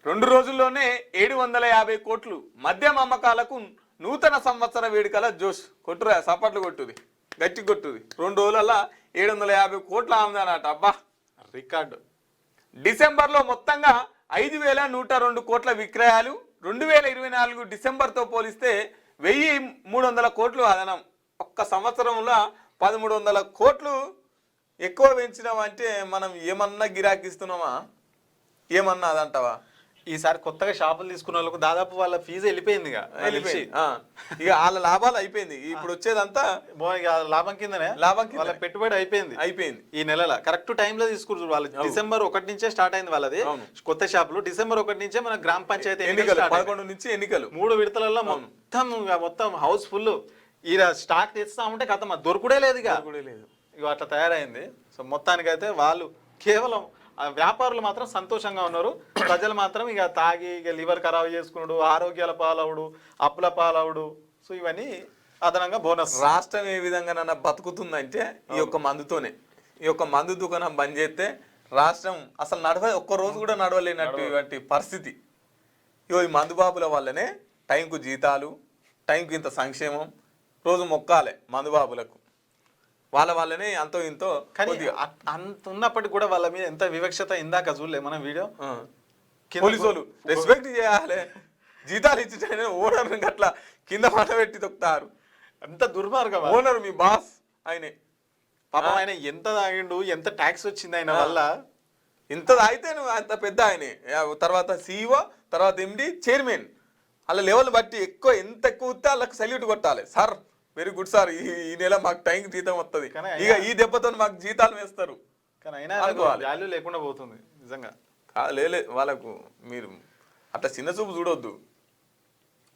2 రోజుల్లోనే 750 కోట్లు మద్యం అమ్మకాలకు నూతన సంవత్సర వేడుకల జోష్. కొట్టురా సపట్లు కొట్టుది, గట్టి కొట్టుది. 2 రోజులల్లా 750 కోట్ల ఆమదానట. అబ్బా రికార్డు. డిసెంబర్లో మొత్తంగా 5102 కోట్ల విక్రయాలు. 2024 డిసెంబర్తో పోలిస్తే 1300 కోట్లు అదనం. ఒక్క సంవత్సరంలో 1300 కోట్లు ఎక్కువ పెంచినామంటే మనం ఏమన్నా గిరాకిస్తున్నామా? ఏమన్నా అదంటావా? ఈసారి కొత్తగా షాపులు తీసుకున్న వాళ్ళకు దాదాపు వాళ్ళ ఫీజు వెళ్ళిపోయింది ఇక వాళ్ళ లాభాలు అయిపోయింది. ఇప్పుడు వచ్చేదంతా లాభం కిందనే, వాళ్ళ పెట్టుబడి అయిపోయింది ఈ నెలలో. కరెక్ట్ టైంలో తీసుకున్నారు వాళ్ళు. డిసెంబర్ 1 నుంచే స్టార్ట్ అయింది వాళ్ళది కొత్త షాపులు. డిసెంబర్ 1 నుంచే మన గ్రామ పంచాయతీ ఎన్నికలు 11 నుంచి ఎన్నికలు 3 విడతలలో మొత్తం హౌస్ ఫుల్. ఈ స్టాక్ తెస్తా ఉంటే కథ దొరుకుడే లేదు ఇక అట్లా తయారైంది. సో మొత్తానికైతే వాళ్ళు కేవలం వ్యాపారులు మాత్రం సంతోషంగా ఉన్నారు. ప్రజలు మాత్రం ఇక తాగి ఇక లివర్ ఖరాబ్ చేసుకున్నాడు, ఆరోగ్యాల పాలవుడు, అప్పుల పాలవుడు. సో ఇవన్నీ అదనంగా బోనస్. రాష్ట్రం ఏ విధంగా బతుకుతుందంటే ఈ యొక్క మందుతోనే. ఈ యొక్క మందు దుకాణం బంద్ చేస్తే రాష్ట్రం అసలు ఒక్క రోజు కూడా నడవలేనటువంటి పరిస్థితి. ఈ మందు బాబుల వల్లనే టైంకు జీతాలు, టైంకు ఇంత సంక్షేమం, రోజు మొక్కాలే మందు బాబులకు. వాళ్ళ వల్లనే అంతో ఇంతో. కానీ అంత ఉన్నప్పటికీ కూడా వాళ్ళ మీద ఎంత వివక్షత. ఇందాక చూడలే మనం వీడియో. పోలీసు వాళ్ళు రెస్పెక్ట్ చేయాలి, జీతాలు ఇచ్చి ఓనర్ అట్లా కింద మాట పెట్టి తొక్కుతారు. అంత దుర్మార్గం. ఓనర్ మీ బాస్ ఆయనే. పాపం ఆయన ఎంత తాగిండు, ఎంత ట్యాక్స్ వచ్చింది ఆయన వల్ల. ఇంత తాగితే నువ్వు అంత పెద్ద ఆయనే. తర్వాత CEO, తర్వాత MD, చైర్మన్. అలా లెవెల్ బట్టి ఎంత ఎక్కువ వస్తే వాళ్ళకి సల్యూట్ కొట్టాలి. సార్ వెరీ గుడ్ సార్, ఈ నెల మాకు టైంకి జీతం వస్తుంది, ఇక ఈ దెబ్బతో మాకు జీతాలు వేస్తారు. కానీ అయినా వాల్యూ లేకుండా పోతుంది నిజంగా. లే వాళ్ళకు మీరు అట్లా చిన్న చూపు చూడొద్దు.